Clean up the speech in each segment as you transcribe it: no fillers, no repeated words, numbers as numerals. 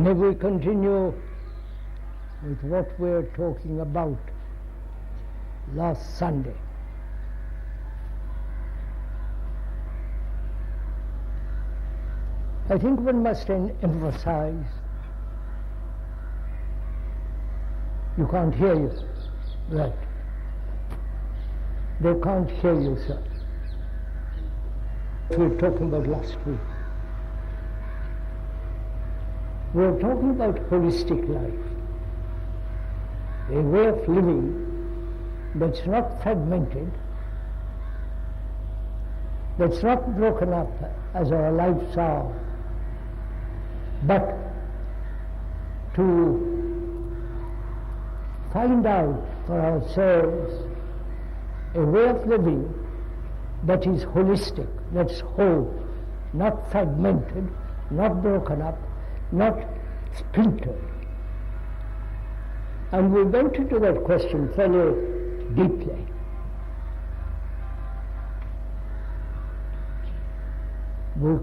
May we continue with what we were talking about last Sunday. I think one must emphasize, you can't hear you, right? They can't hear you, sir. We were talking about last week. We were talking about holistic life, a way of living that's not fragmented, that's not broken up as our lives are, but to find out for ourselves a way of living that is holistic, that's whole, not fragmented, not broken up, not splintered. And we went into that question fairly deeply. We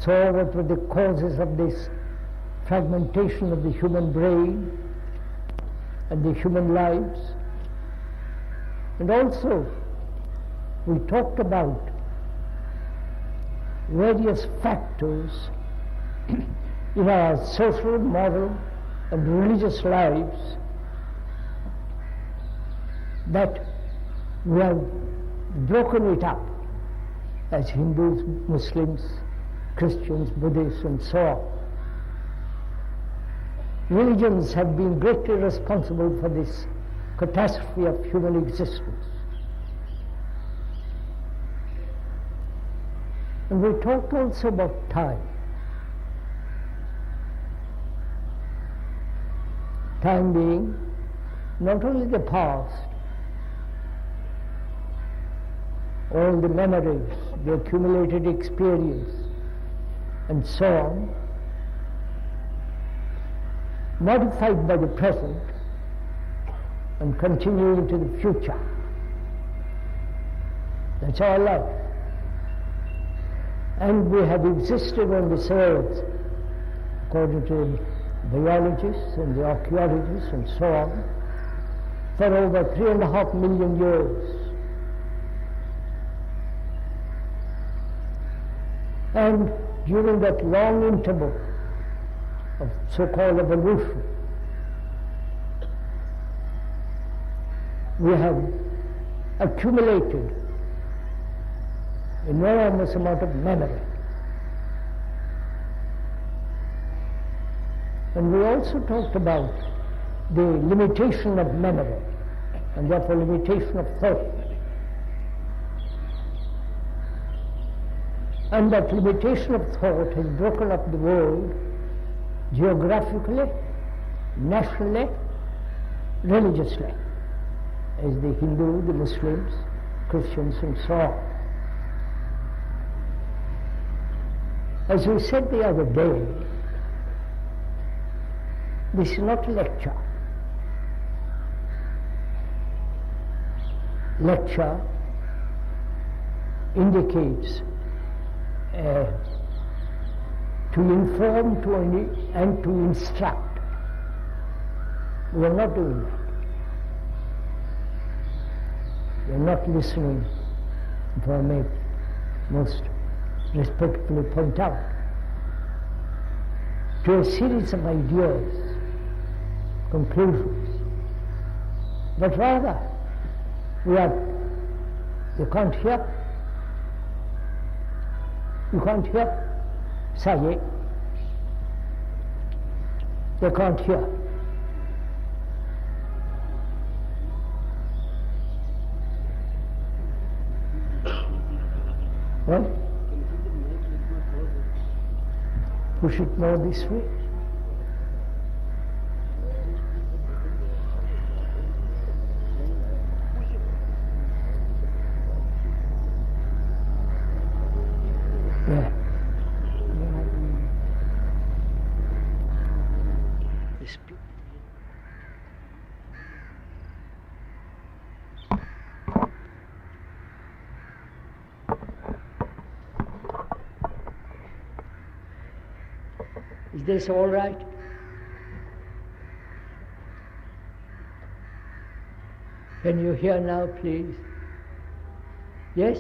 saw what were the causes of this fragmentation of the human brain and the human lives. And also, we talked about various factors in our social, moral, and religious lives that we have broken it up as Hindus, Muslims, Christians, Buddhists, and so on. Religions have been greatly responsible for this catastrophe of human existence. And we talked also about time. Time being not only the past, all the memories, the accumulated experience, and so on, modified by the present and continuing to the future. That's our life. And we have existed on this earth, according to biologists and the archaeologists and so on, for over 3.5 million years. And during that long interval of so-called evolution, we have accumulated enormous amount of memory. And we also talked about the limitation of memory and therefore limitation of thought. And that limitation of thought has broken up the world geographically, nationally, religiously, as the Hindu, the Muslims, Christians, and so on. As we said the other day, this is not a lecture. Lecture indicates to inform and to instruct. We are not doing that. We are not listening, if I may most respectfully point out, to a series of ideas, conclusions, but rather you can't hear, say, they can't hear. What? Push it more this way. Yeah. Is this all right? Can you hear now, please? Yes?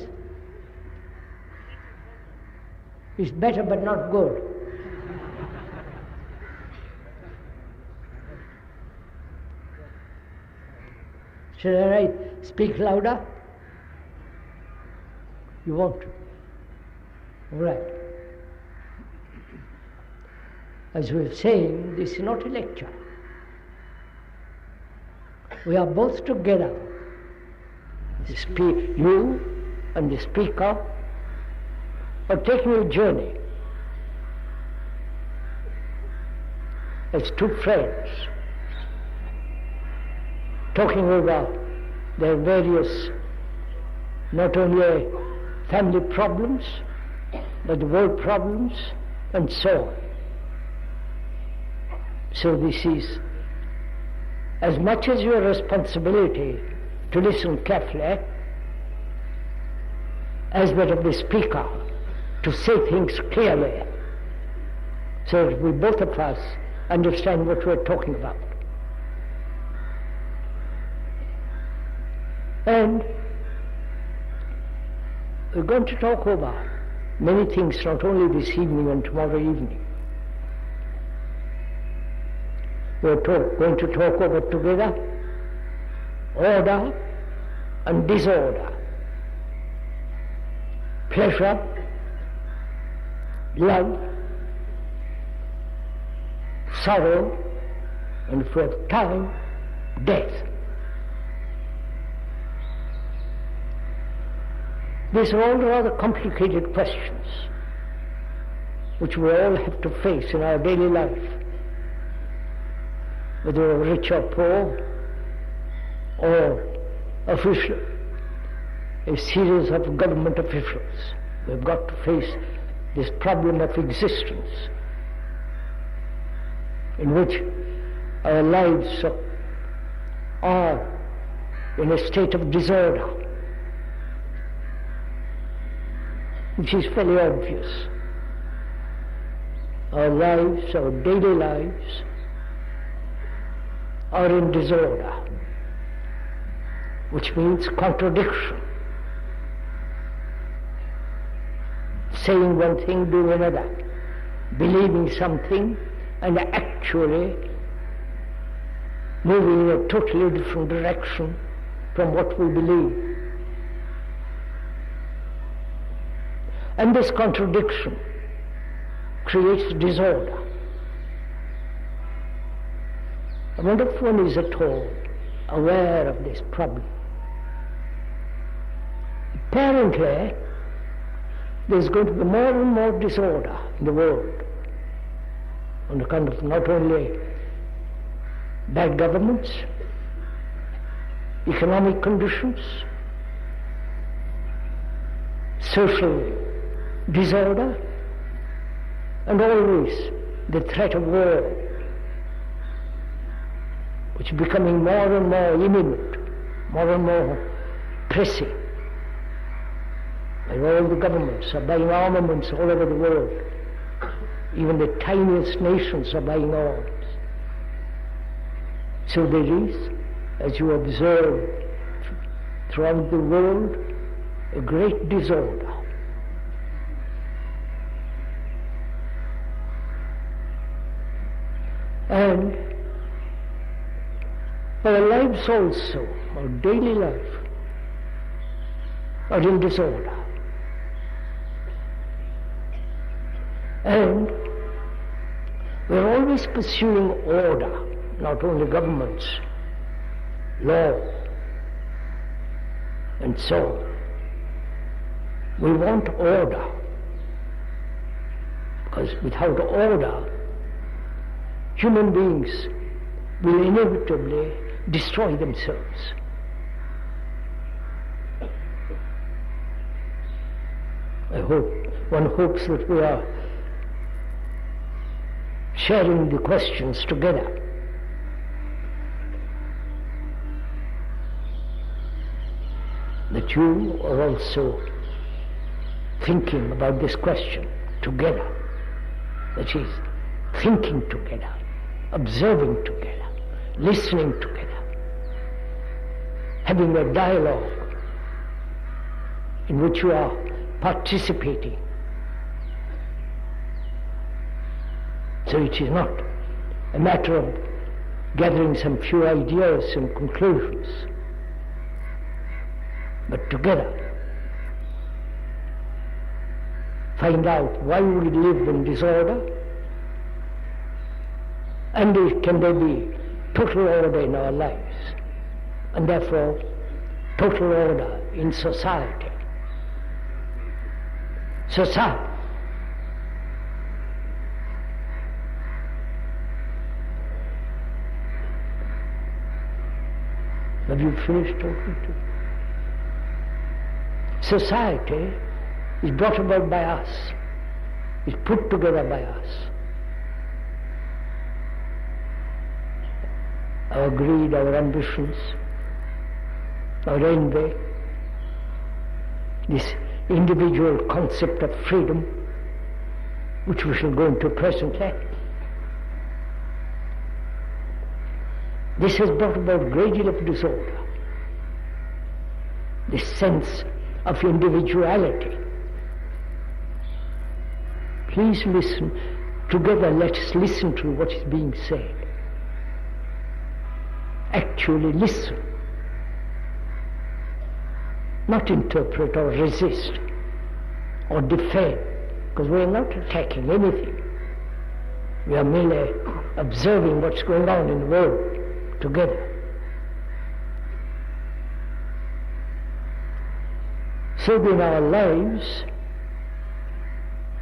It's better but not good. Should I speak louder? You want to? All right. As we were saying, this is not a lecture. We are both together. You and the speaker are taking a journey as two friends, talking over their various, not only family problems, but the world problems, and so on. So this is as much as your responsibility to listen carefully as that of the speaker to say things clearly, so that we both of us understand what we're talking about. And we're going to talk over many things, not only this evening and tomorrow evening. We're going to talk over together order and disorder, pleasure, love, sorrow, and if we have time, death. These are all rather complicated questions which we all have to face in our daily life, whether we're rich or poor, or official, a series of government officials. We've got to face this problem of existence in which our lives are in a state of disorder, which is fairly obvious. Our lives, our daily lives, are in disorder, which means contradiction. Saying one thing, doing another, believing something, and actually moving in a totally different direction from what we believe. And this contradiction creates disorder. I wonder if one is at all aware of this problem. Apparently, there's going to be more and more disorder in the world on account of not only bad governments, economic conditions, social disorder, and always the threat of war, which is becoming more and more imminent, more and more pressing. And all the governments are buying armaments all over the world. Even the tiniest nations are buying arms. So there is, as you observe throughout the world, a great disorder. And our lives also, our daily life, are in disorder. And we're always pursuing order, not only governments, law, and so on. We want order, because without order, human beings will inevitably destroy themselves. One hopes that we are sharing the questions together. That you are also thinking about this question together. That is, thinking together, observing together, listening together, having a dialogue in which you are participating. So it is not a matter of gathering some few ideas and conclusions, but together find out why we live in disorder, and can there be total order in our lives, and therefore total order in society. Society. Have you finished talking to? Society is brought about by us, is put together by us. Our greed, our ambitions, our envy, this individual concept of freedom, which we shall go into presently. This has brought about a great deal of disorder, this sense of individuality. Please listen. Together let us listen to what is being said. Actually listen. Not interpret or resist or defend, because we are not attacking anything. We are merely observing what's going on in the world together. So in our lives,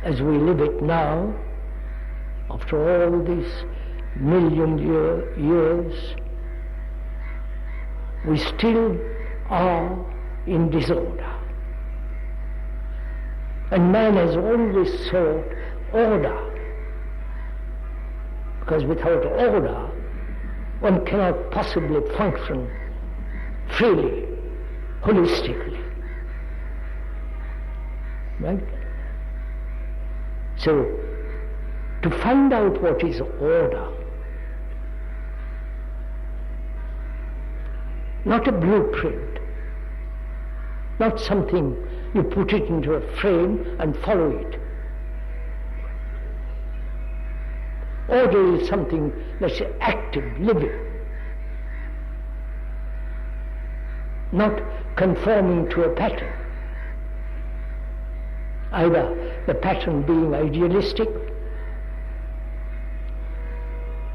as we live it now, after all these million years, we still are in disorder. And man has always sought order, because without order, one cannot possibly function freely, holistically. Right? So, to find out what is order, not a blueprint, not something you put it into a frame and follow it. Order is something that's active, living, not conforming to a pattern, either the pattern being idealistic,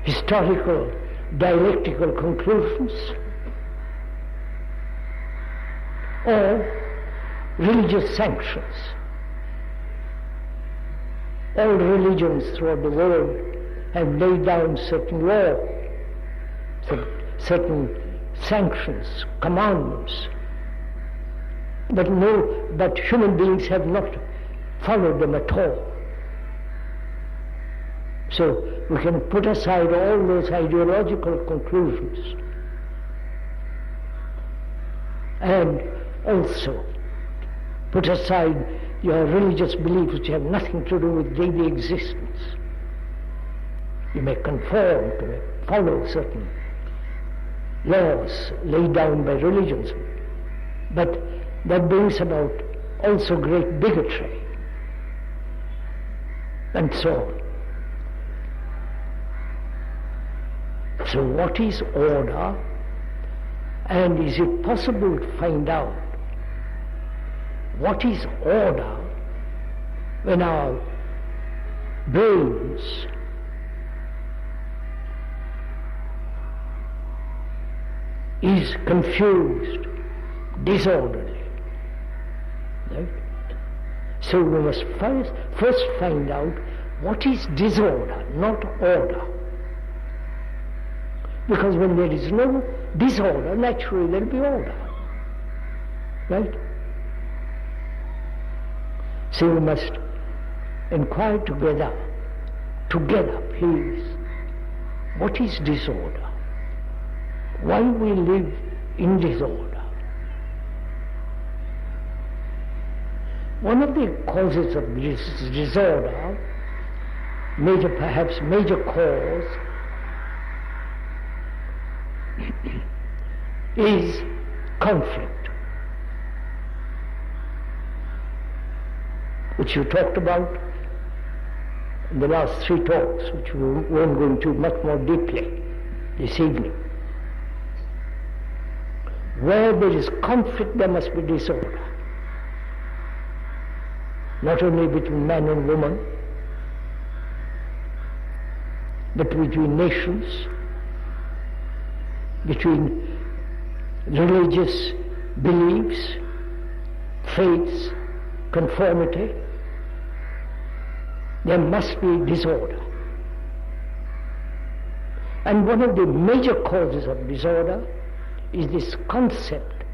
historical, dialectical conclusions, or religious sanctions. All religions throughout the world have laid down certain law, certain sanctions, commandments, but human beings have not followed them at all. So we can put aside all those ideological conclusions and also put aside your religious beliefs which have nothing to do with daily existence. You may conform to follow certain laws laid down by religions, but that brings about also great bigotry and so on. So what is order, and is it possible to find out what is order when our brains is confused, disorderly? Right? So we must first find out what is disorder, not order. Because when there is no disorder, naturally there will be order. Right? So we must inquire together, please, what is disorder? Why we live in disorder? One of the causes of this disorder, perhaps major cause, is conflict, which you talked about in the last 3 talks, which we won't go into much more deeply this evening. Where there is conflict, there must be disorder. Not only between man and woman, but between nations, between religious beliefs, faiths, conformity. There must be disorder. And one of the major causes of disorder is this concept,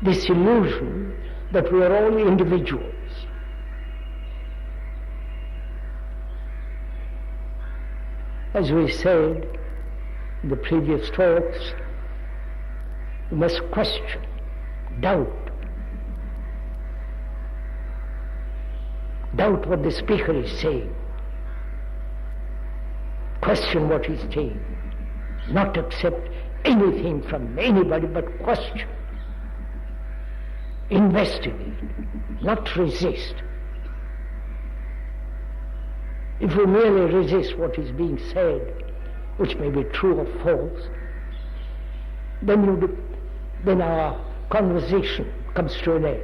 this illusion that we are all individuals. As we said in the previous talks, we must question, doubt what the speaker is saying, question what he's saying, not accept anything from anybody but question, investigate, not resist. If we merely resist what is being said, which may be true or false, then our conversation comes to an end.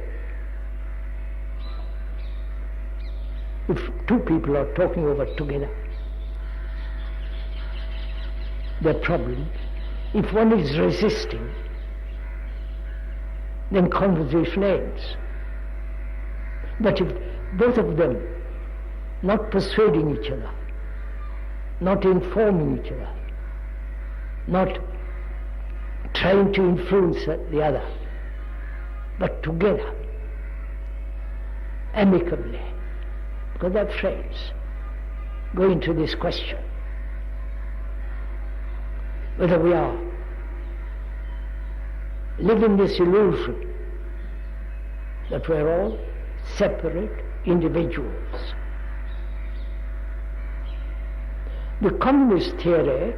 If 2 people are talking over together, their problem, if one is resisting, then conversation ends. But if both of them not persuading each other, not informing each other, not trying to influence the other, but together, amicably, because they're friends, go into this question, whether we are living this illusion that we're all separate individuals. The communist theory,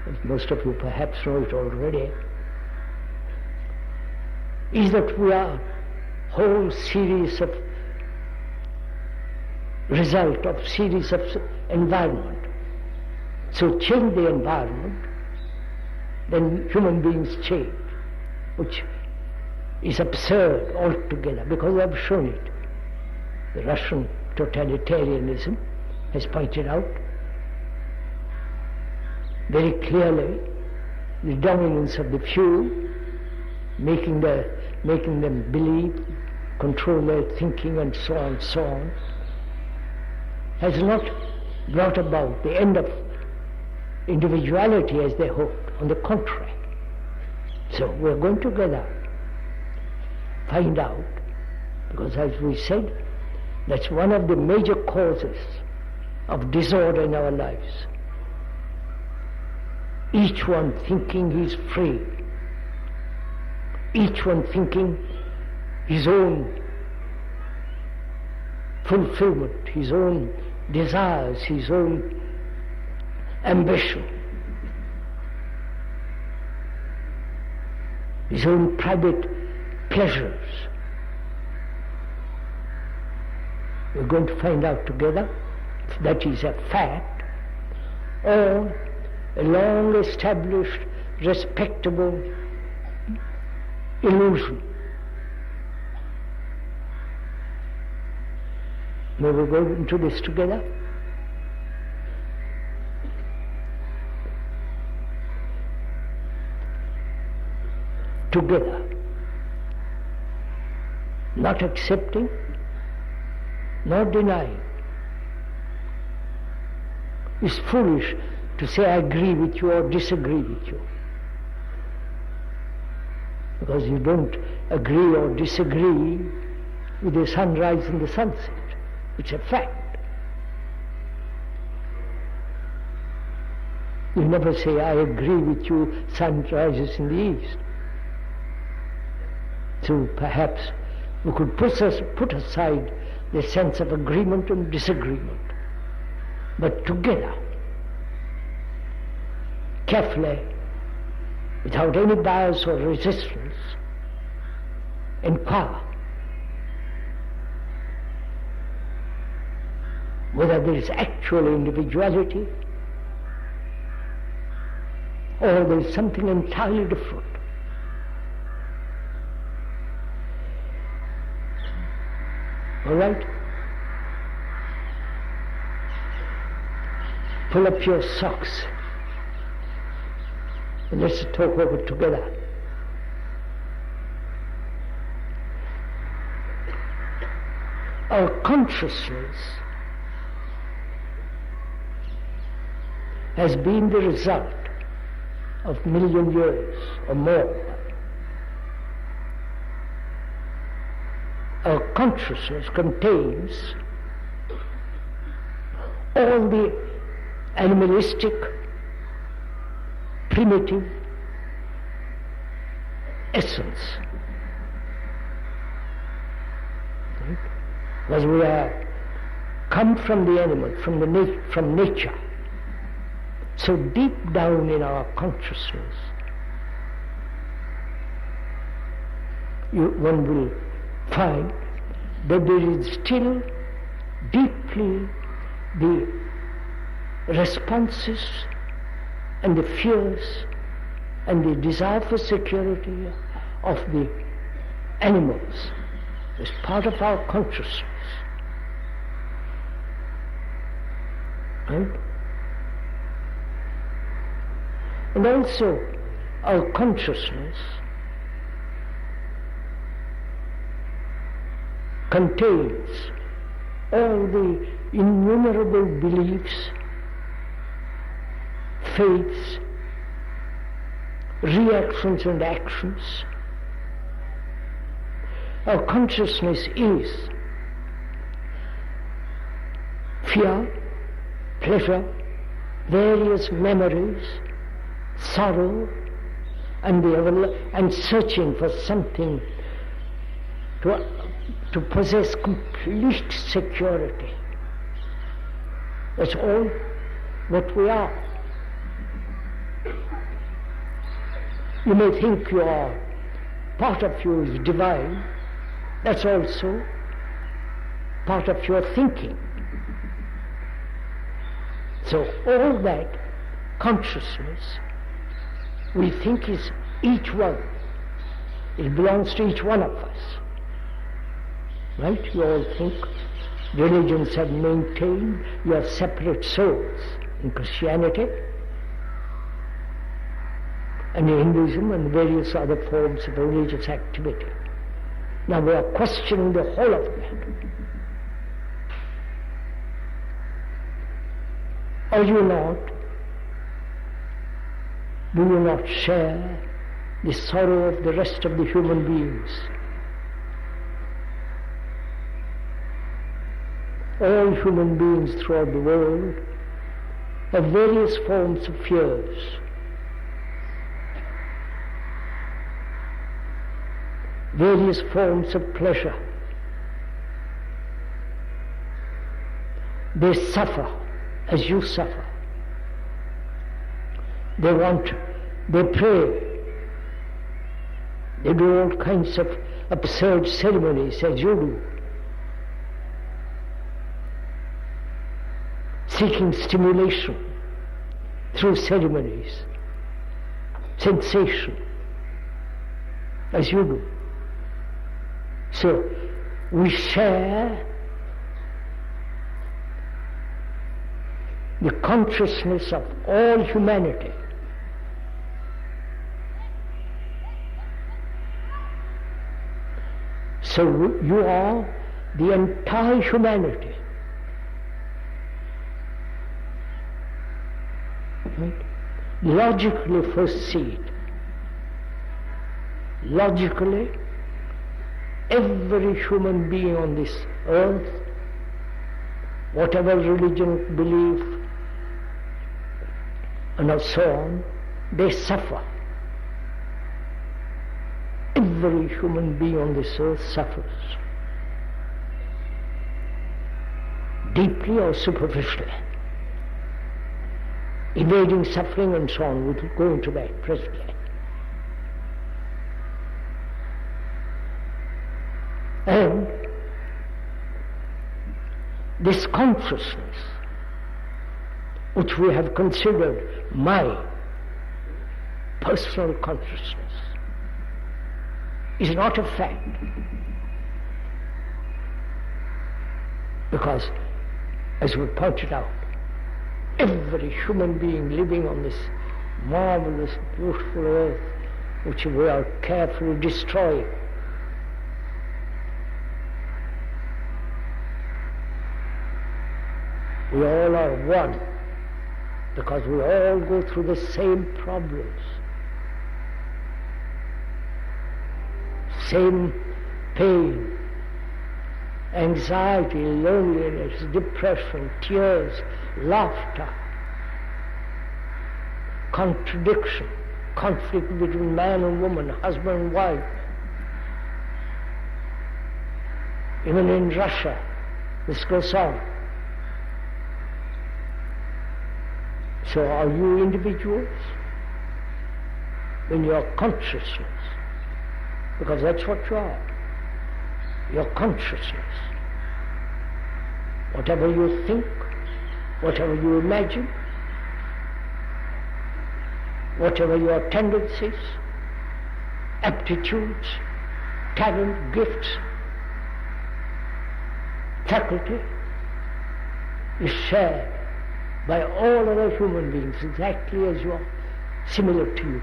as most of you perhaps know it already, is that we are a whole series of result of series of environment. So change the environment, then human beings change, which is absurd altogether, because I've shown it. The Russian totalitarianism has pointed out very clearly the dominance of the few, making them believe, control their thinking, and so on, has not brought about the end of individuality as they hoped. On the contrary. So we're going together, find out, because as we said, that's one of the major causes of disorder in our lives. Each one thinking he's free, each one thinking his own fulfillment, his own desires, his own ambition, his own private pleasures. We're going to find out together if that is a fact or a long-established, respectable illusion. May we go into this together? Together. Not accepting, nor denying. It's foolish to say I agree with you or disagree with you, because you don't agree or disagree with the sunrise and the sunset. It's a fact. You never say I agree with you, sun rises in the east. So perhaps we could put aside the sense of agreement and disagreement, but together, carefully, without any bias or resistance, inquire whether there is actual individuality or there is something entirely different. All right? Pull up your socks and let's talk over it together. Our consciousness has been the result of a million years or more. Our consciousness contains all the animalistic, primitive essence. Right? Because we are come from the animal, from nature. So deep down in our consciousness, one will find that there is still deeply the responses and the fears and the desire for security of the animals as part of our consciousness. Right? And also our consciousness contains all the innumerable beliefs, faiths, reactions and actions. Our consciousness is fear, pleasure, various memories, sorrow, and searching for something to possess complete security. That's all what we are. You may think part of you is divine. That's also part of your thinking. So all that consciousness we think is each one. It belongs to each one of us. Right? You all think religions have maintained you have separate souls in Christianity and in Hinduism and various other forms of religious activity. Now we are questioning the whole of that. Are you not? Do you not share the sorrow of the rest of the human beings? All human beings throughout the world have various forms of fears. Various forms of pleasure. They suffer as you suffer. They pray. They do all kinds of absurd ceremonies as you do. Seeking stimulation through ceremonies, sensation, as you do. So we share the consciousness of all humanity. So you are the entire humanity. Right? Logically first see it. Logically, every human being on this earth, whatever religion, belief, and so on, they suffer. Every human being on this earth suffers. Deeply or superficially. Evading suffering and so on. We'll go into that presently. And this consciousness, which we have considered my personal consciousness, is not a fact. Because, as we pointed out, every human being living on this marvelous, beautiful earth, which we are carefully destroying, we all are one, because we all go through the same problems, same pain, anxiety, loneliness, depression, tears, laughter, contradiction, conflict between man and woman, husband and wife. Even in Russia, this goes on. So are you individuals? In your consciousness, because that's what you are. Your consciousness. Whatever you think, whatever you imagine, whatever your tendencies, aptitudes, talent, gifts, faculty, is shared by all other human beings exactly as you are, similar to you.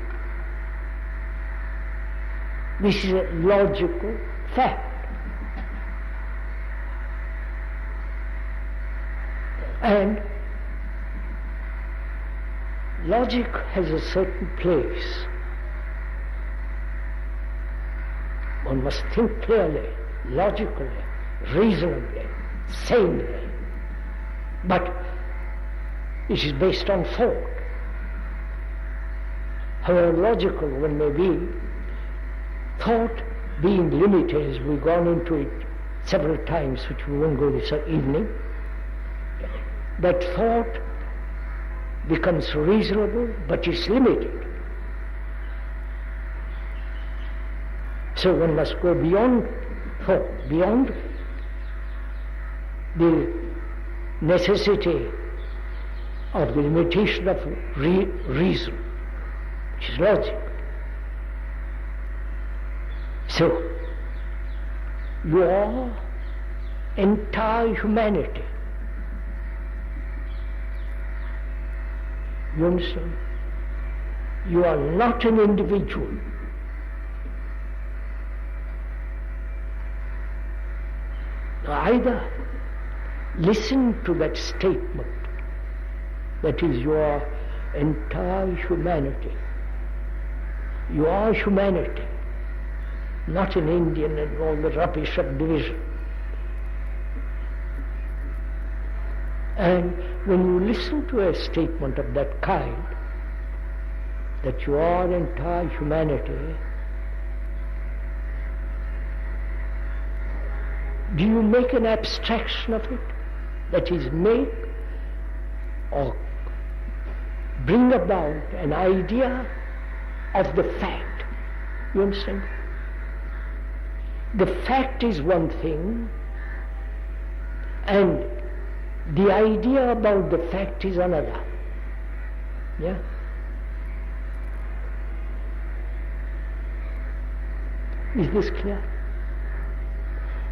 This is a logical fact. And logic has a certain place. One must think clearly, logically, reasonably, sanely. But it is based on thought. However logical one may be, thought being limited, as we've gone into it several times, which we won't go this evening, that thought becomes reasonable, but is limited. So one must go beyond thought, beyond the necessity of the limitation of reason, which is logic. So, your entire humanity, you understand? You are not an individual. Either listen to that statement, that is your entire humanity. You are humanity, not an Indian and all the rubbish of division. And when you listen to a statement of that kind, that you are entire humanity, do you make an abstraction of it? That is, make or bring about an idea of the fact. You understand? The fact is one thing, and the idea about the fact is another. Yeah? Is this clear?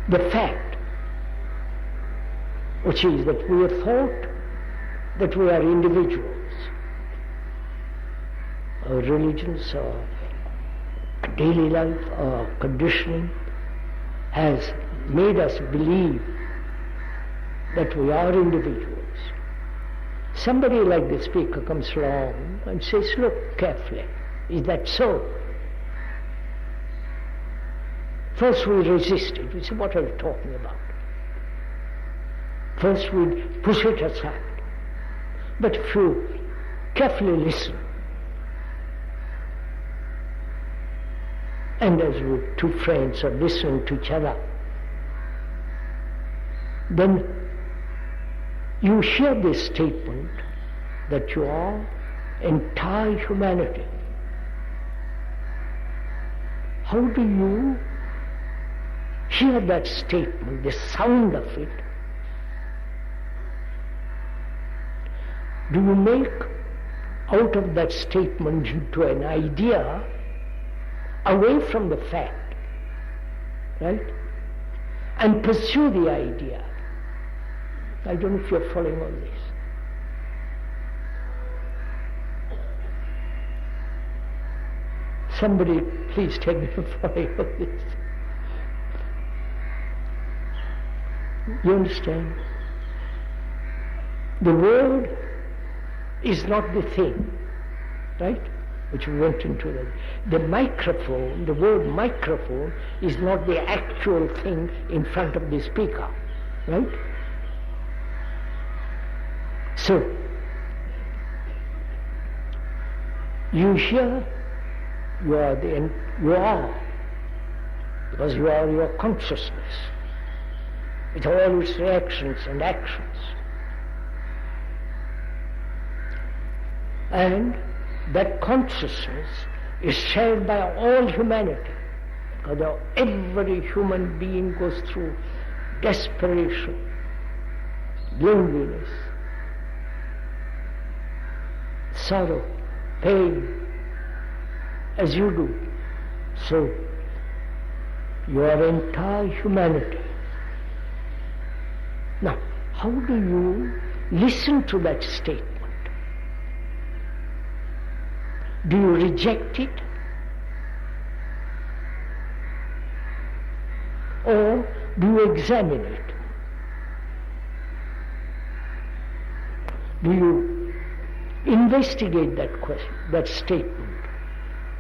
The fact, which is that we have thought that we are individuals. Our religions, our daily life, our conditioning has made us believe that we are individuals. Somebody like the speaker comes along and says, look carefully, is that so? First we resist it. We say, what are you talking about? First we push it aside. But if you carefully listen, and as we two friends are listening to each other, then you hear this statement that you are entire humanity. How do you hear that statement, the sound of it, do you make out of that statement into an idea away from the fact, right? And pursue the idea. I don't know if you're following all this. Somebody please tell me to follow all this. You understand? The word is not the thing, right? Which we went into that. The microphone, the word microphone, is not the actual thing in front of the speaker, right? So, you hear, you are, because you are your consciousness, with all its reactions and actions. And that consciousness is shared by all humanity, because every human being goes through desperation, loneliness, sorrow, pain, as you do. So, your entire humanity. Now, how do you listen to that statement? Do you reject it? Or do you examine it? Do you investigate that question, that statement?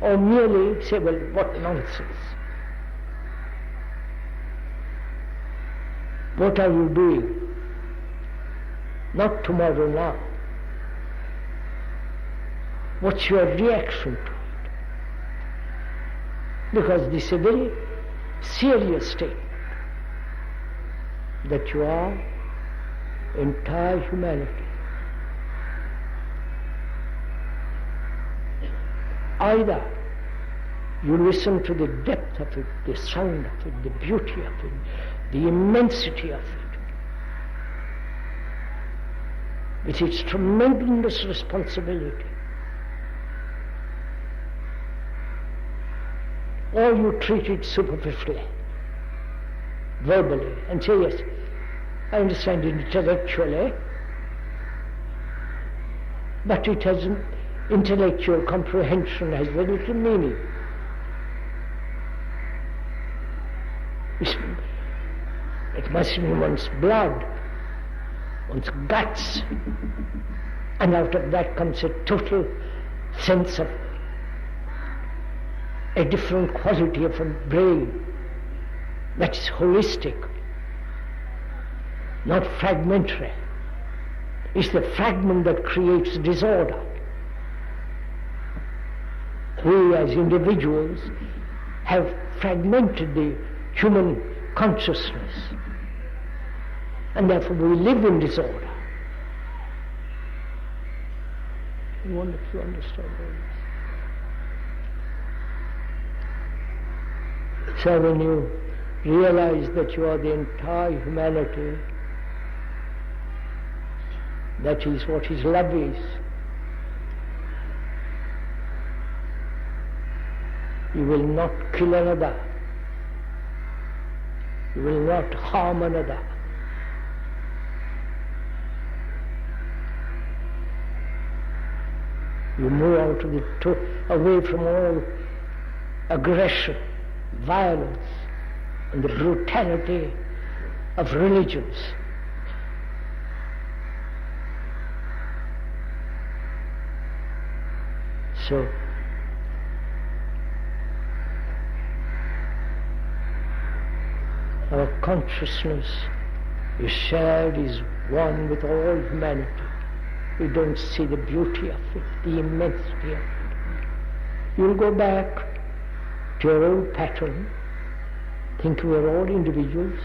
Or merely say, well, what nonsense? What are you doing? Not tomorrow, now. What's your reaction to it? Because this is a very serious statement, that you are entire humanity. Either you listen to the depth of it, the sound of it, the beauty of it, the immensity of it, with its tremendous responsibility, or you treat it superficially, verbally, and say, yes, I understand it intellectually, but it has an intellectual comprehension, has very little meaning. It must be one's blood, one's guts, and out of that comes a total sense of a different quality of a brain that's holistic, not fragmentary. It's the fragment that creates disorder. We as individuals have fragmented the human consciousness, and therefore we live in disorder. I wonder if you understand all this. So when you realize that you are the entire humanity, that is what his love is. You will not kill another. You will not harm another. You move out of away from all aggression, violence, and the brutality of religions. So, our consciousness is shared, is one with all humanity. We don't see the beauty of it, the immensity of it. You'll go back to your old pattern, think we are all individuals,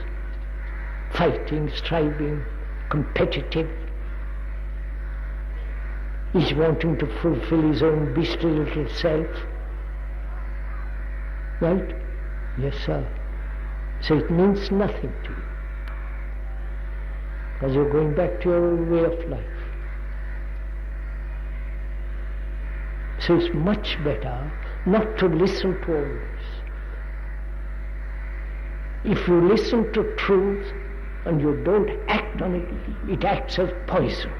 fighting, striving, competitive, each wanting to fulfill his own beastly little self. Right? Yes, sir. So it means nothing to you, because you're going back to your own way of life. So it's much better not to listen to all this. If you listen to truth and you don't act on it, it acts as poison.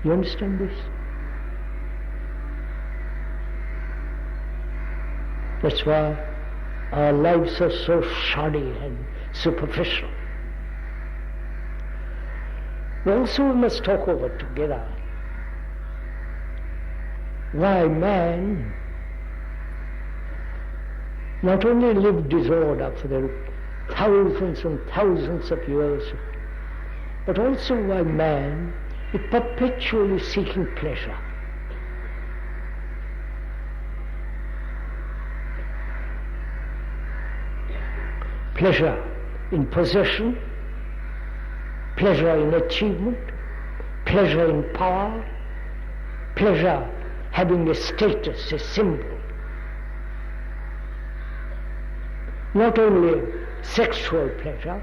You understand this? That's why our lives are so shoddy and superficial. Also we must talk over together why man not only lived disorder for the thousands and thousands of years, but also why man is perpetually seeking pleasure. Pleasure in possession, pleasure in achievement, pleasure in power, pleasure having a status, a symbol. Not only sexual pleasure,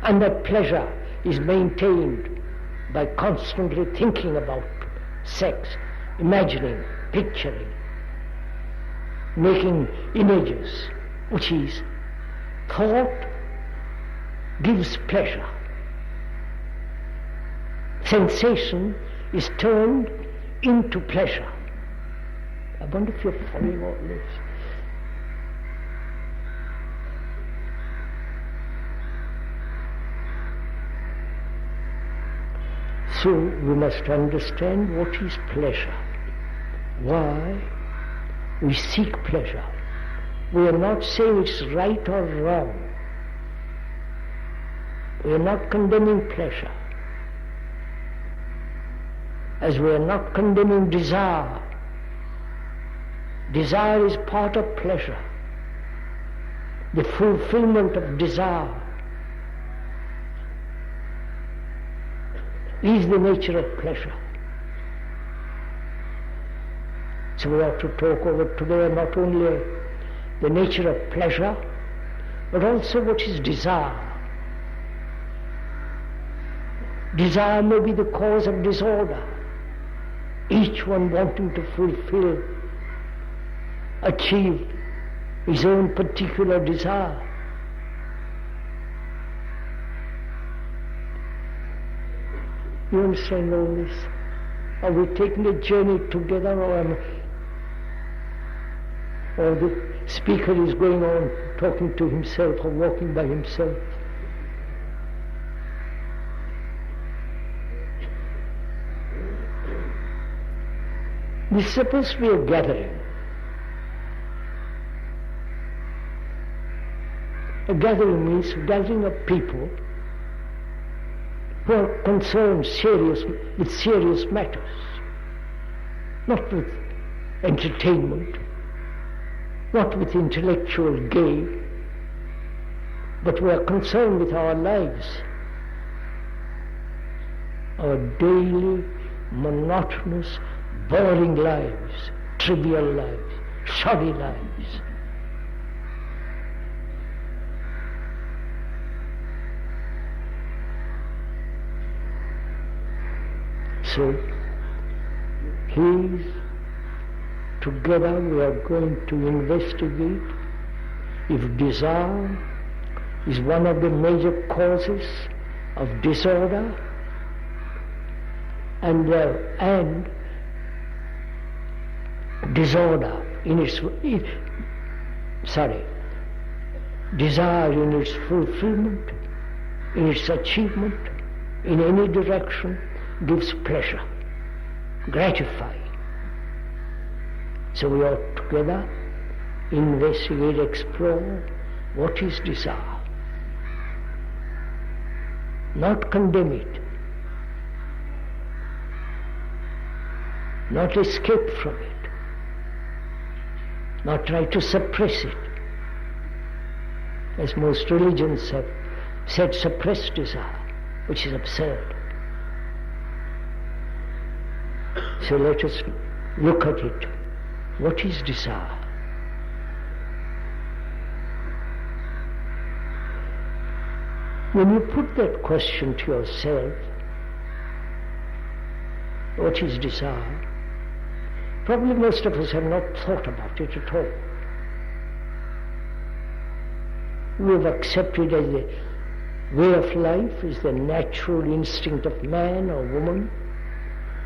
and that pleasure is maintained by constantly thinking about sex, imagining, picturing, making images, which is thought gives pleasure. Sensation is turned into pleasure. I wonder if you're following all this. So we must understand what is pleasure, why we seek pleasure. We are not saying it's right or wrong. We are not condemning pleasure, as we are not condemning desire. Desire is part of pleasure. The fulfillment of desire is the nature of pleasure. So we have to talk over today not only the nature of pleasure, but also what is desire. Desire may be the cause of disorder, each one wanting to fulfill, achieve his own particular desire. You understand all this? Are we taking a journey together, or the speaker is going on talking to himself or walking by himself? This is supposed to be a gathering. A gathering means a gathering of people who are concerned with serious matters, not with entertainment, not with intellectual gain, but we are concerned with our lives, our daily, monotonous, boring lives, trivial lives, shoddy lives. So, together we are going to investigate if desire is one of the major causes of disorder, and disorder desire in its fulfillment, in its achievement, in any direction, gives pleasure, gratifying. So we ought together investigate, explore what is desire. Not condemn it, not escape from it, not try to suppress it, as most religions have said, suppress desire, which is absurd. So let us look at it What is desire? When you put that question to yourself, what is desire? Probably most of us have not thought about it at all. We have accepted as the way of life, as the natural instinct of man or woman,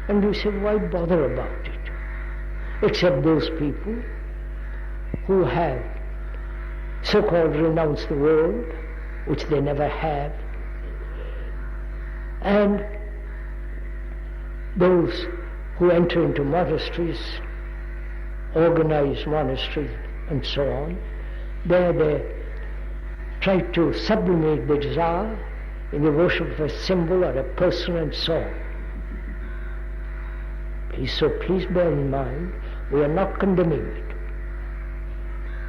and we say, why bother about it? Except those people who have so-called renounced the world, which they never have, and those who enter into monasteries, organized monasteries and so on. There they try to sublimate the desire in the worship of a symbol or a person and so on. So please bear in mind, we are not condemning it.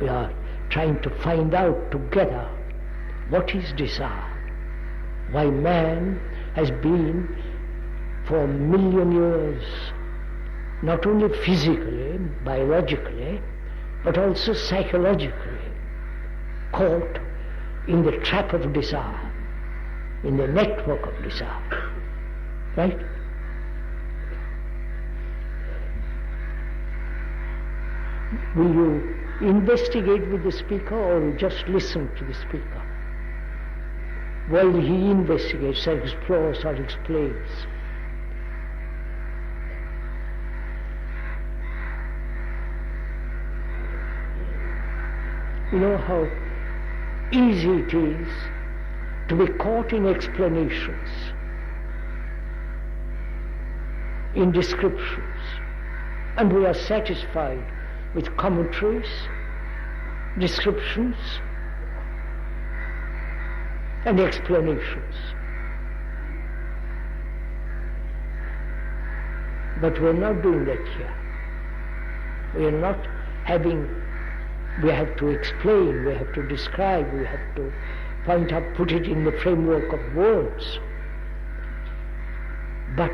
We are trying to find out together what is desire, why man has been for 1 million years, not only physically, biologically, but also psychologically, caught in the trap of desire, in the network of desire. Right? Will you investigate with the speaker or just listen to the speaker while he investigates or explores or explains? You know how easy it is to be caught in explanations, in descriptions, and we are satisfied with commentaries, descriptions, and explanations. But we are not doing that here. We are not having, we have to explain, we have to describe, we have to point out, put it in the framework of words. But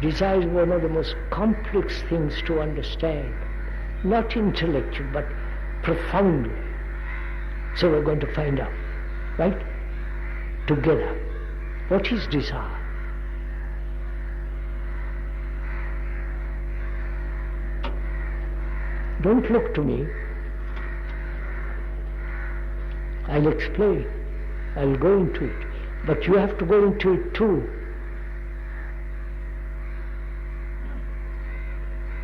desire is one of the most complex things to understand, not intellectual, but profoundly. So we're going to find out, right? Together. What is desire? Don't look to me. I'll explain. I'll go into it. But you have to go into it too.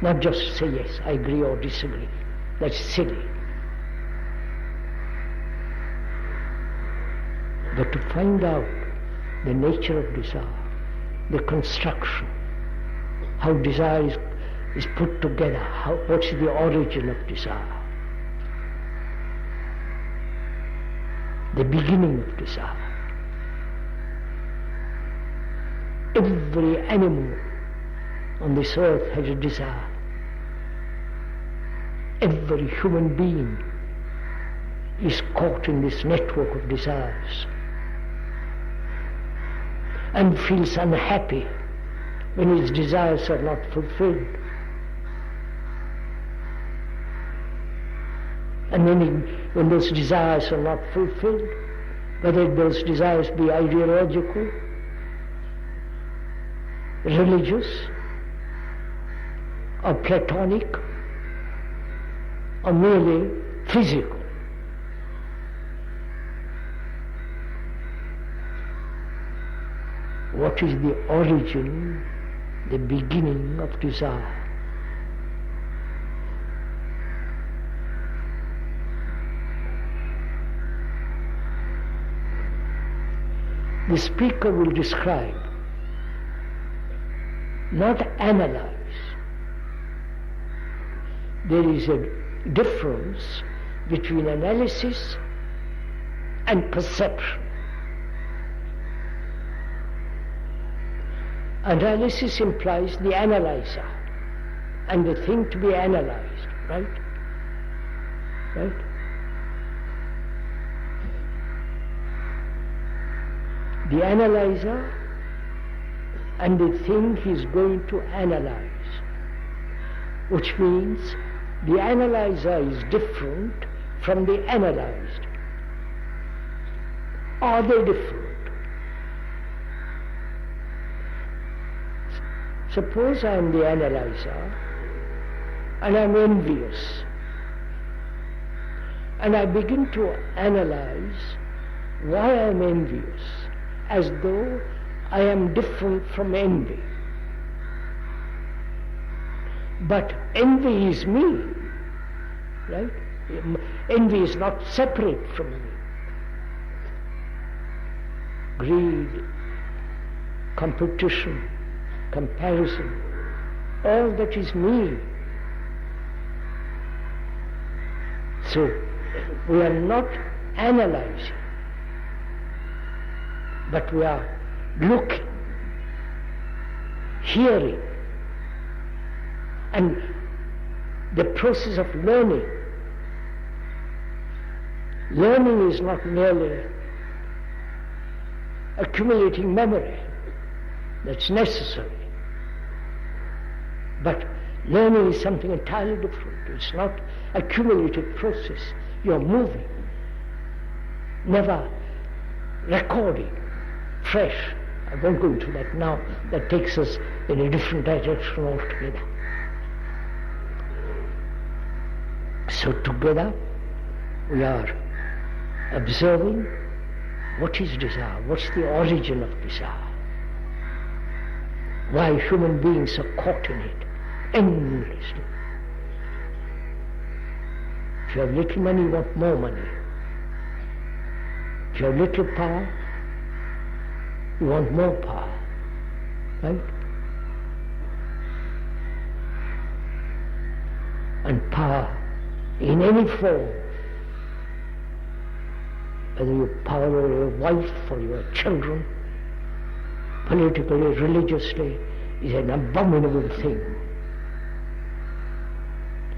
Not just say yes, I agree or disagree. That's silly. But to find out the nature of desire, the construction, how desire is put together, what's the origin of desire, the beginning of desire. Every animal on this earth has a desire. Every human being is caught in this network of desires and feels unhappy when his desires are not fulfilled. And when those desires are not fulfilled, whether those desires be ideological, religious, or platonic, or merely physical, what is the origin, the beginning of desire? The speaker will describe, not analyze. There is a difference between analysis and perception. Analysis implies the analyzer and the thing to be analyzed, right? Right? The analyzer and the thing he is going to analyze. which means the analyzer is different from the analyzed. Are they different? Suppose I am the analyzer and I am envious, and I begin to analyze why I am envious, as though I am different from envy. But envy is me, right? Envy is not separate from me. Greed, competition, comparison, all that is me. So, we are not analyzing, but we are looking, hearing, and the process of learning. Learning is not merely accumulating memory, that's necessary. But learning is something entirely different. It's not accumulated process. You're moving, never recording, fresh. I won't go into that now. That takes us in a different direction altogether. So together we are observing what is desire, what's the origin of desire, why human beings are caught in it endlessly. If you have little money, you want more money. If you have little power, you want more power, right? And power in any form, whether you power over your wife or your children, politically, religiously, is an abominable thing.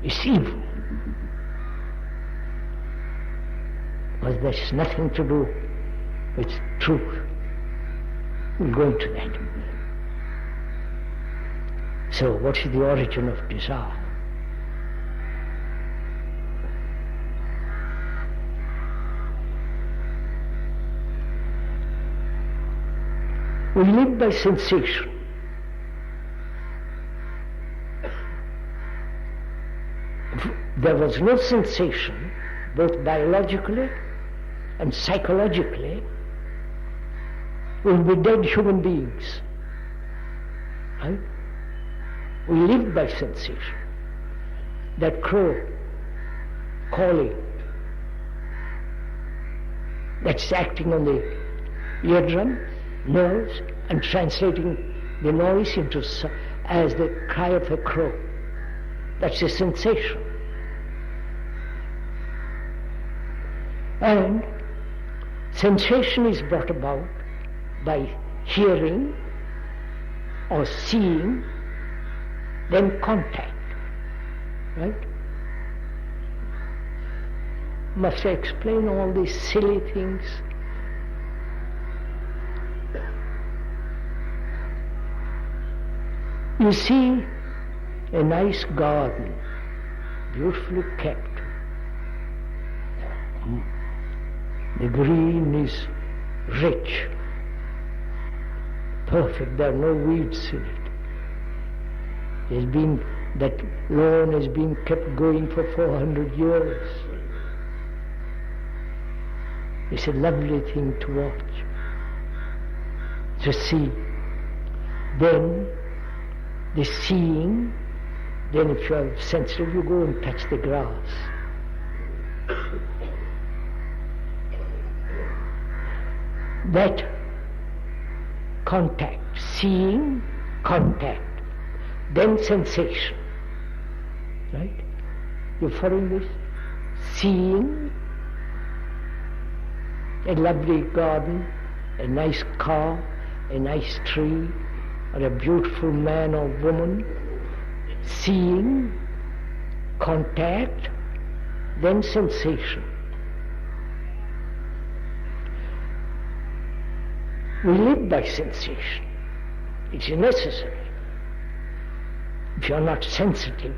It's evil. Because there's nothing to do with truth. We'll go into that. So, what is the origin of desire? We live by sensation. If there was no sensation, both biologically and psychologically, we will be dead human beings. Right? We live by sensation. That crow calling, that's acting on the eardrum, nerves, and translating the noise into as the cry of a crow. That's a sensation. And sensation is brought about by hearing or seeing, then contact, right? Must I explain all these silly things? You see a nice garden, beautifully kept. The green is rich, perfect, there are no weeds in it. That lawn has been kept going for 400 years. It's a lovely thing to watch, to see. Then the seeing, then if you are sensitive, you go and touch the grass. That contact, seeing, contact, then sensation, right? You following this? Seeing a lovely garden, a nice car, a nice tree, or a beautiful man or woman, seeing, contact, then sensation. We live by sensation. It's necessary. If you are not sensitive,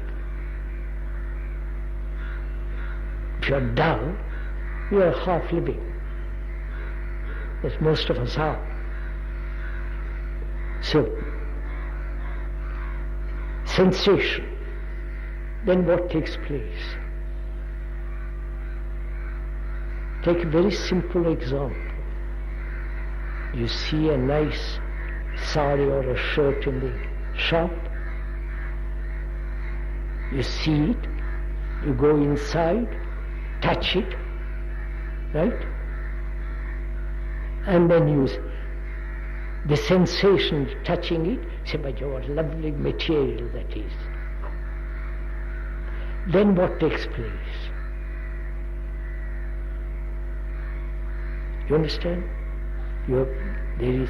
If you're dull, you're half living. As most of us are. So, sensation. Then what takes place? Take a very simple example. You see a nice sari or a shirt in the shop. You see it. You go inside, touch it, right? And then the sensation of touching it, say, but what lovely material that is. Then what takes place? You understand? There is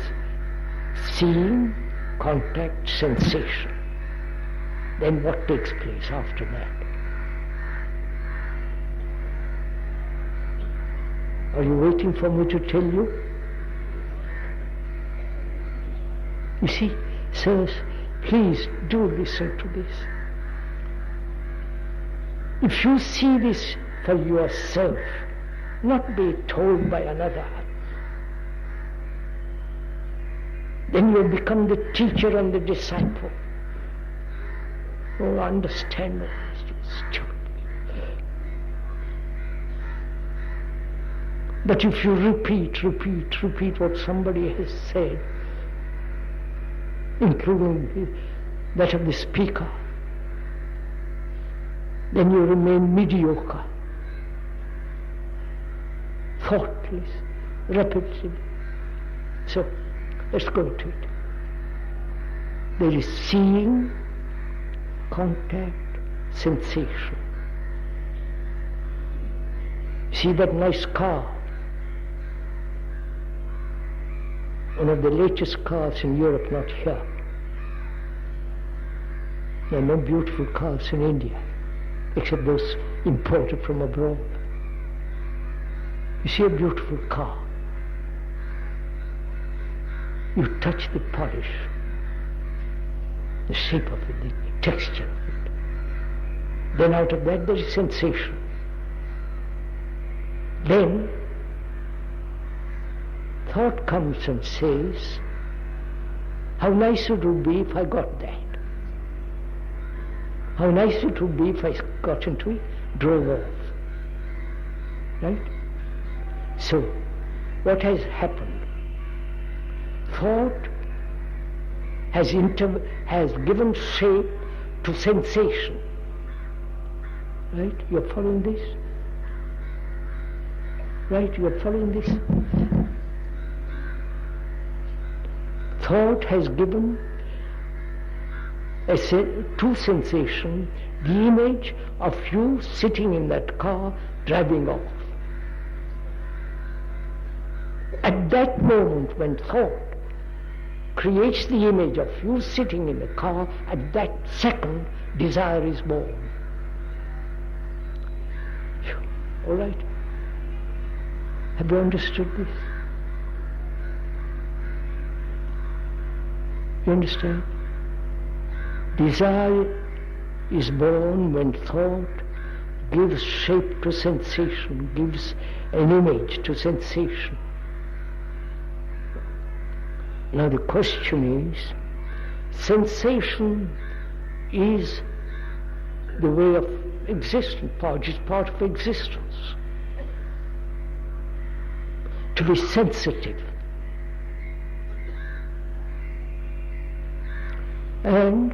seeing, contact, sensation. Then what takes place after that? Are you waiting for me to tell you? You see, sirs, please do listen to this. If you see this for yourself, not be told by another, then you become the teacher and the disciple. Oh, understand all this, stupid. But if you repeat what somebody has said, including that of the speaker, then you remain mediocre, thoughtless, repetitive. So, let's go to it. There is seeing, contact, sensation. See that nice car? One of the latest cars in Europe, not here. There are no beautiful cars in India, except those imported from abroad. You see a beautiful car. You touch the polish, the shape of it, the texture of it. Then out of that there is sensation. Then thought comes and says, how nice it would be if I got that. How nice it would be if I got into it, drove off. Right? So, what has happened? Thought has given shape to sensation. Right? You're following this? Right? You're following this? Thought has given to sensation the image of you sitting in that car driving off. At that moment when thought creates the image of you sitting in the car, at that second desire is born. All right? Have you understood this? You understand? Desire is born when thought gives shape to sensation, gives an image to sensation. Now the question is, sensation is the way of existence, is part of existence. To be sensitive. And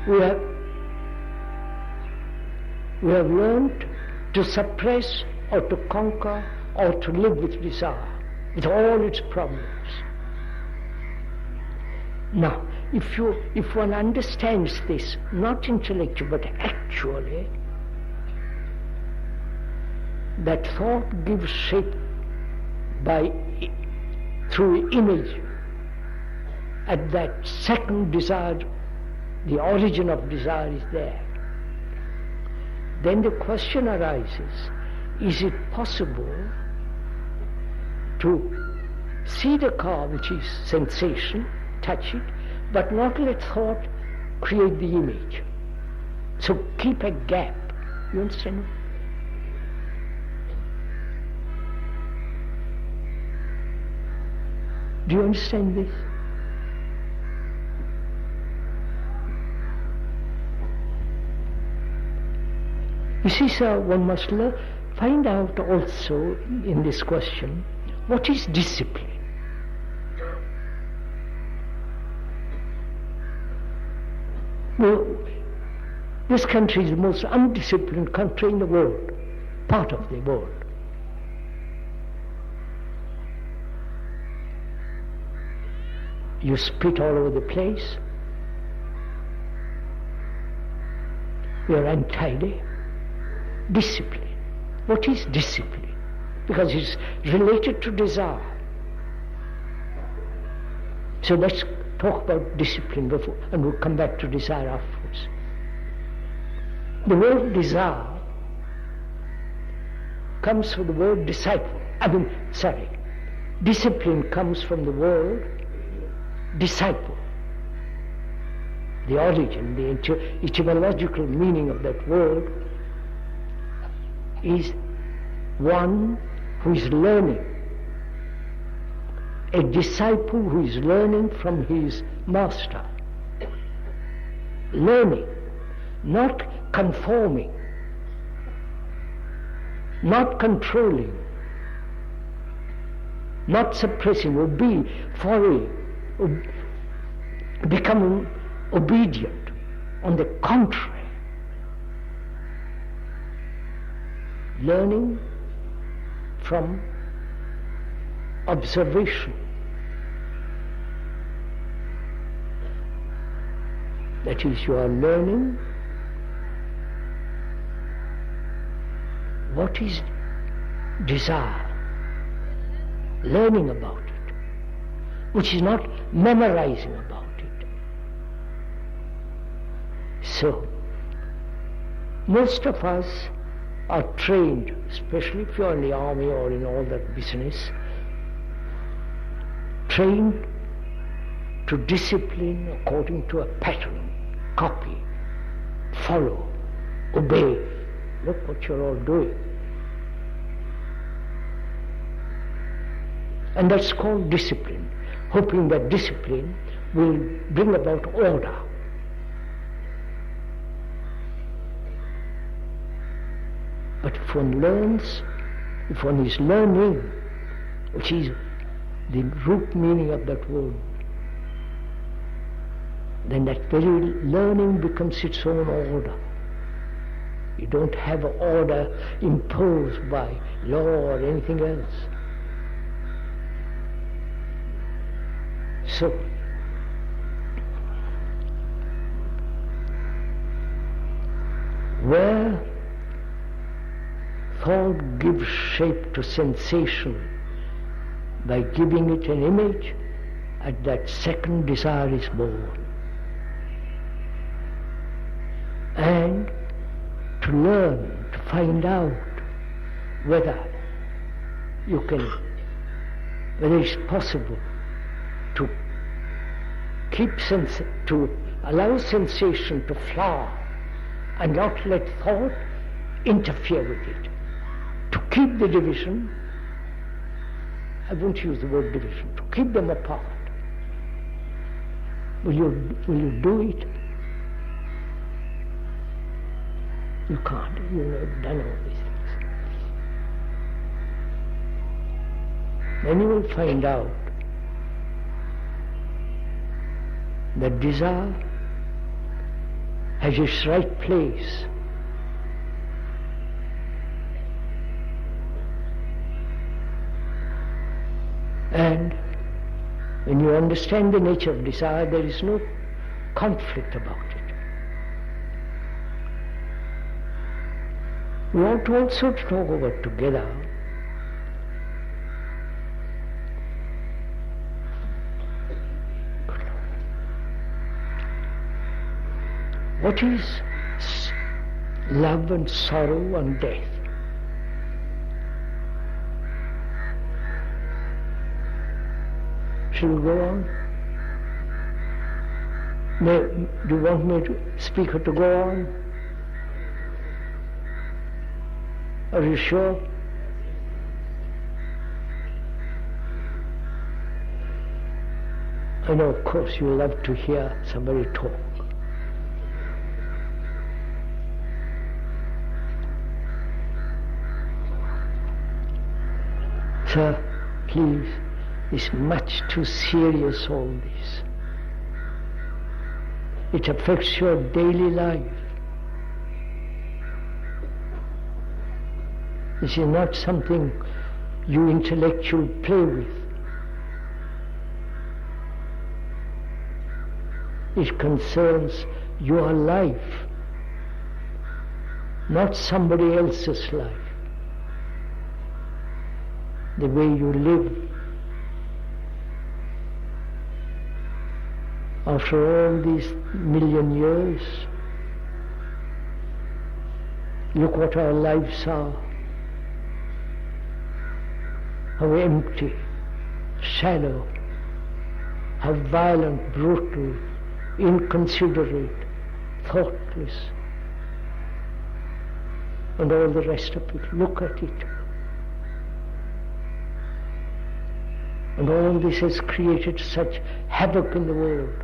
we have learned to suppress or to conquer or to live with desire, with all its problems. Now, if one understands this, not intellectually but actually, that thought gives shape through image. At that second desire, the origin of desire is there. Then the question arises, is it possible to see the car, which is sensation, touch it, but not let thought create the image? So keep a gap You understand? Do you understand this? You see, sir, one must find out also in this question, what is discipline? Well, this country is the most undisciplined country in the world, part of the world. You spit all over the place. You're untidy. Discipline. What is discipline? Because it's related to desire. So let's talk about discipline before, and we'll come back to desire afterwards. The word desire comes from the word disciple. Discipline comes from the word disciple. The origin, the etymological meaning of that word is one who is learning. A disciple who is learning from his master. Learning, not conforming, not controlling, not suppressing, becoming obedient. On the contrary, learning from observation. That is, you are learning what is desire, learning about it, which is not memorizing about it. So, most of us are trained, especially if you're in the army or in all that business, trained to discipline according to a pattern, copy, follow, obey. Look what you're all doing. And that's called discipline, hoping that discipline will bring about order. But if one learns, if one is learning, which is the root meaning of that word, then that very learning becomes its own order. You don't have an order imposed by law or anything else. So, where thought gives shape to sensation by giving it an image, at that second desire is born. And to learn, to find out whether it's possible to to allow sensation to flower and not let thought interfere with it. To keep the division, I won't use the word division, to keep them apart. Will you do it? You can't. You've done all these things. Then you will find out that desire has its right place. And when you understand the nature of desire, there is no conflict about it. We want also to talk about together what is love and sorrow and death. Shall we go on? Do you want me to speak or to go on? Are you sure? I know, of course, you love to hear somebody talk. Sir, please, it's much too serious, all this. It affects your daily life. This is not something you intellectually play with. It concerns your life, not somebody else's life. The way you live. After all these million years, look what our lives are. How empty, shallow, how violent, brutal, inconsiderate, thoughtless, and all the rest of it. Look at it. And all this has created such havoc in the world.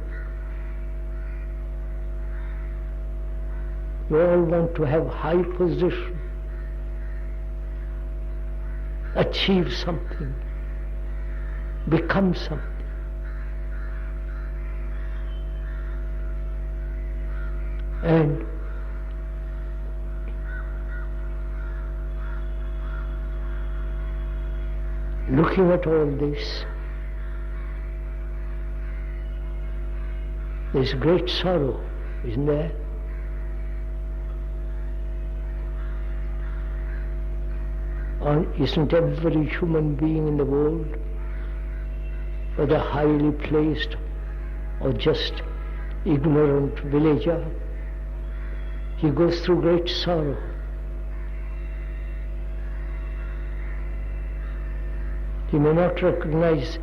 You all want to have high position, achieve something, become something. And looking at all this, there's great sorrow, isn't there? Isn't every human being in the world, whether highly placed or just ignorant villager, he goes through great sorrow. He may not recognize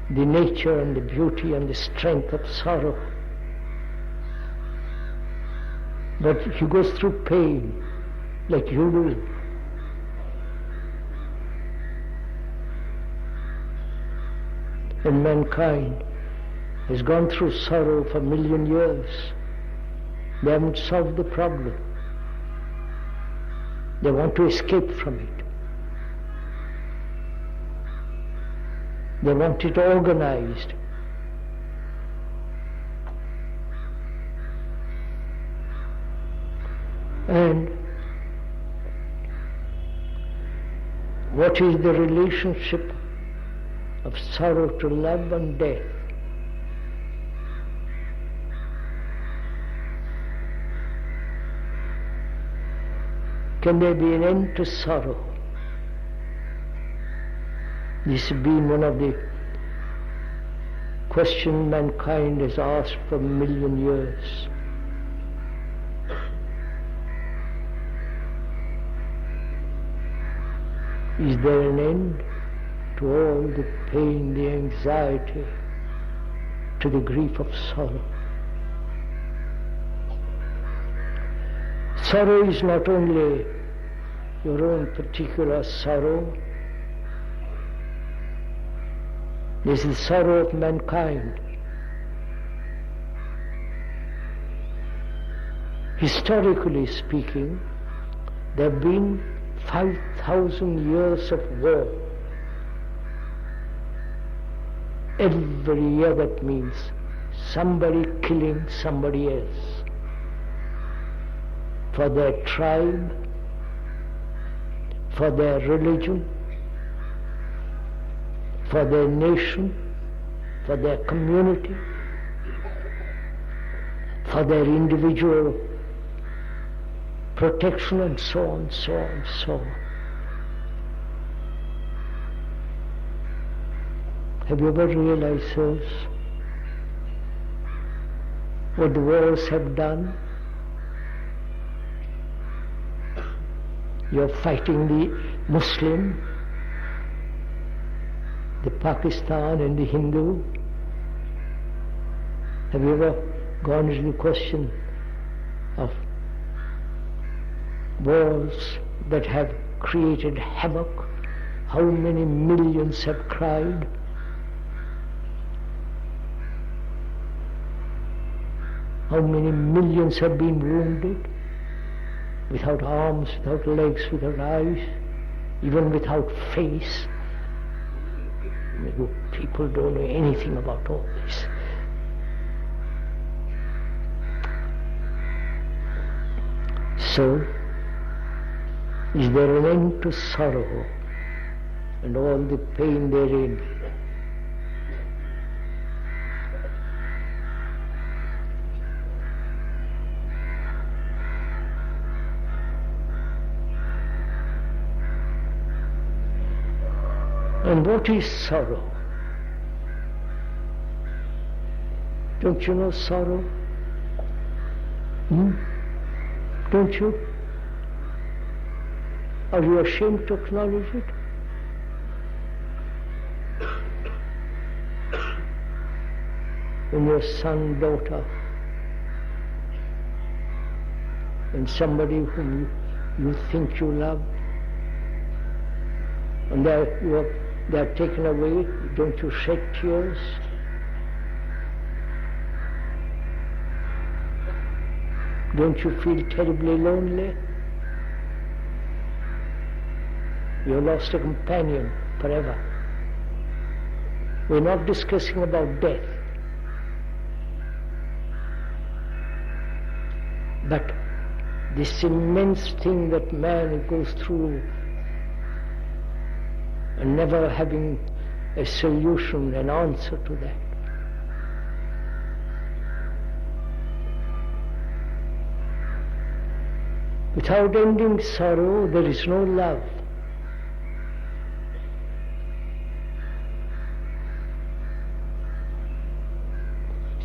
the nature and the beauty and the strength of sorrow, but he goes through pain like you do. And mankind has gone through sorrow for a million years. They haven't solved the problem. They want to escape from it. They want it organized. And what is the relationship of sorrow to love and death? Can there be an end to sorrow? This has been one of the questions mankind has asked for a million years. Is there an end to all the pain, the anxiety, to the grief of sorrow? Sorrow is not only your own particular sorrow, this is the sorrow of mankind. Historically speaking, there have been 5,000 years of war. Every year that means somebody killing somebody else for their tribe, for their religion, for their nation, for their community, for their individual protection, and so on, so on, so on. Have you ever realized, sirs, what the wars have done? You're fighting the Muslim, the Pakistan and the Hindu. Have you ever gone into the question of wars that have created havoc. How many millions have cried? How many millions have been wounded? Without arms, without legs, without eyes, even without face. People don't know anything about all this. So, is there an end to sorrow and all the pain therein? And what is sorrow? Don't you know sorrow? Don't you? Are you ashamed to acknowledge it? When your son, daughter, and somebody whom you think you love, and they are taken away, don't you shed tears? Don't you feel terribly lonely? You lost a companion forever. We're not discussing about death, but this immense thing that man goes through and never having a solution, an answer to that. Without ending sorrow, there is no love.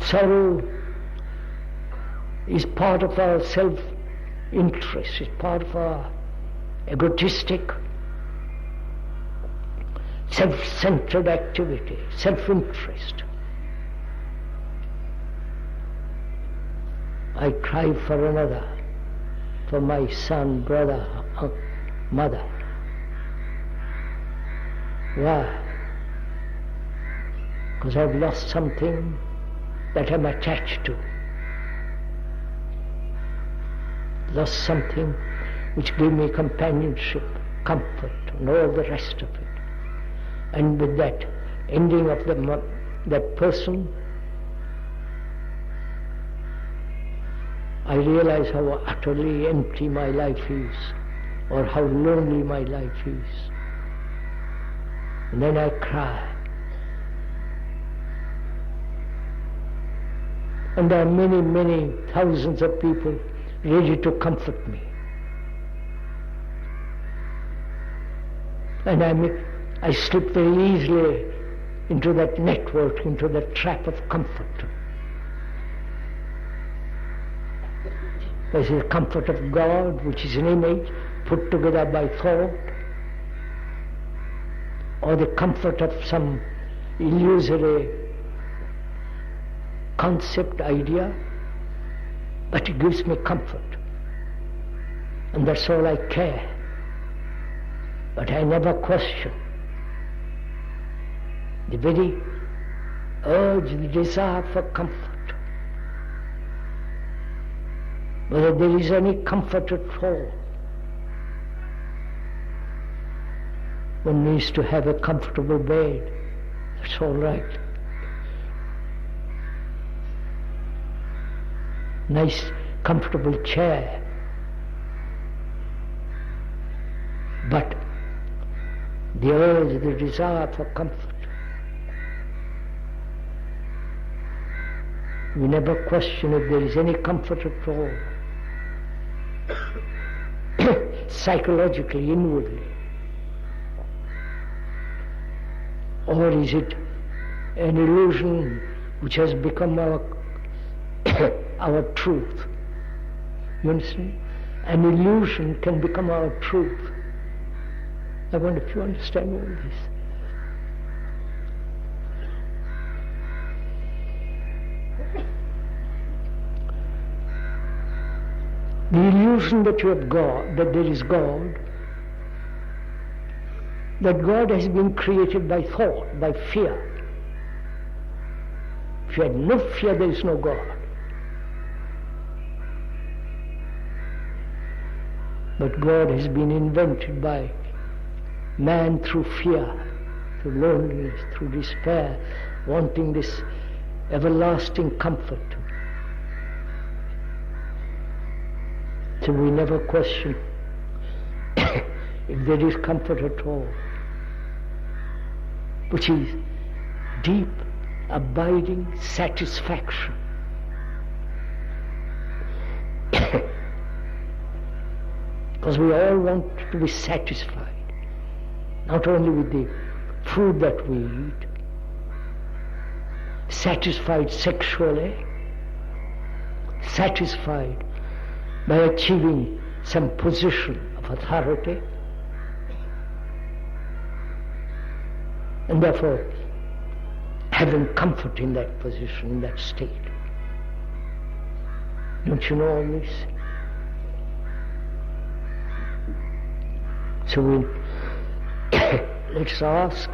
Sorrow is part of our self-interest, is part of our egotistic, self-centered activity, self-interest. I cry for another, for my son, brother, mother. Why? Because I've lost something that I'm attached to. Lost something which gave me companionship, comfort, and all the rest of it. And with that ending of that person, I realize how utterly empty my life is, or how lonely my life is. And then I cry. And there are many, many thousands of people ready to comfort me. And I slip very easily into that network, into that trap of comfort. There's the comfort of God, which is an image put together by thought, or the comfort of some illusory concept, idea, but it gives me comfort. And that's all I care. But I never question the very urge, the desire for comfort. Whether there is any comfort at all. One needs to have a comfortable bed. That's all right. Nice, comfortable chair. But the urge, the desire for comfort. We never question if there is any comfort at all. Psychologically, inwardly. Or is it an illusion which has become our truth? You understand? An illusion can become our truth. I wonder if you understand all this. The illusion that you have God, that there is God, that God has been created by thought, by fear. If you had no fear, there is no God. But God has been invented by man through fear, through loneliness, through despair, wanting this everlasting comfort. So we never question if there is comfort at all, which is deep, abiding satisfaction. Because we all want to be satisfied, not only with the food that we eat, satisfied sexually, satisfied by achieving some position of authority, and therefore having comfort in that position, in that state. Don't you know all this? So let's ask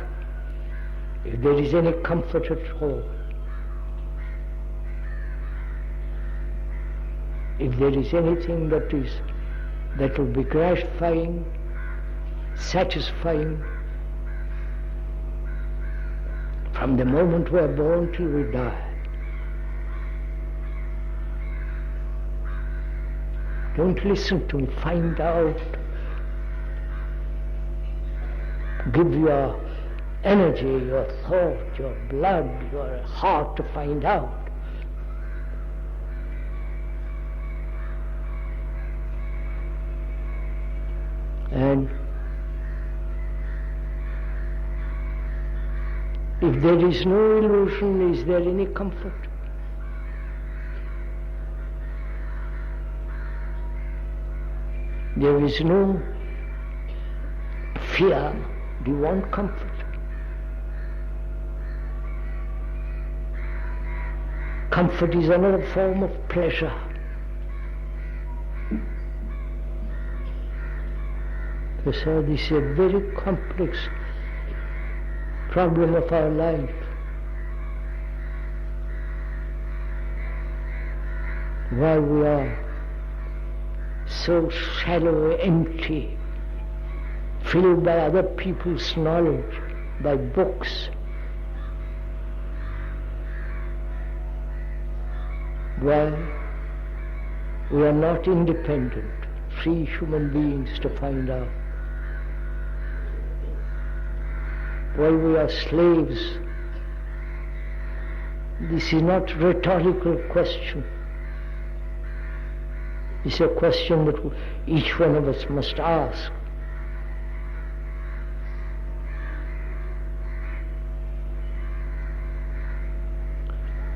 if there is any comfort at all. If there is anything that will be gratifying, satisfying, from the moment we are born till we die. Don't listen to me, find out. Give your energy, your thought, your blood, your heart to find out. And if there is no illusion, is there any comfort? There is no fear. Do you want comfort? Comfort is another form of pleasure. So this is a very complex problem of our life. While we are so shallow, empty, filled by other people's knowledge, by books, while we are not independent, free human beings to find out, while we are slaves. This is not a rhetorical question. It's a question that each one of us must ask.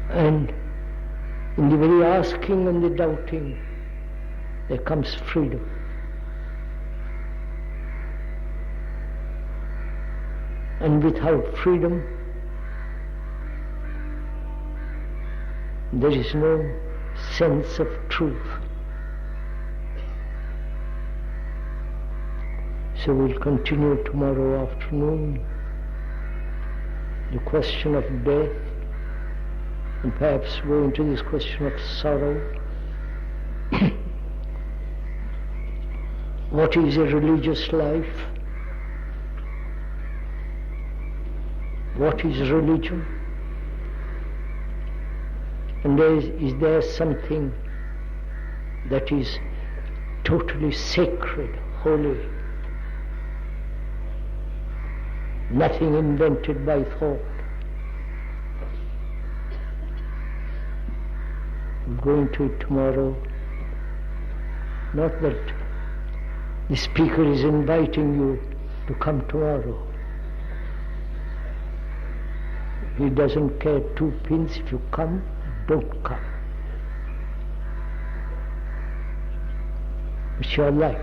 And in the very asking and the doubting, there comes freedom. And without freedom, there is no sense of truth. So we'll continue tomorrow afternoon the question of death, and perhaps go into this question of sorrow. What is a religious life? What is religion? And is there something that is totally sacred, holy, nothing invented by thought? We'll go into it tomorrow. Not that the speaker is inviting you to come tomorrow. He doesn't care two pins if you come, don't come. It's your life.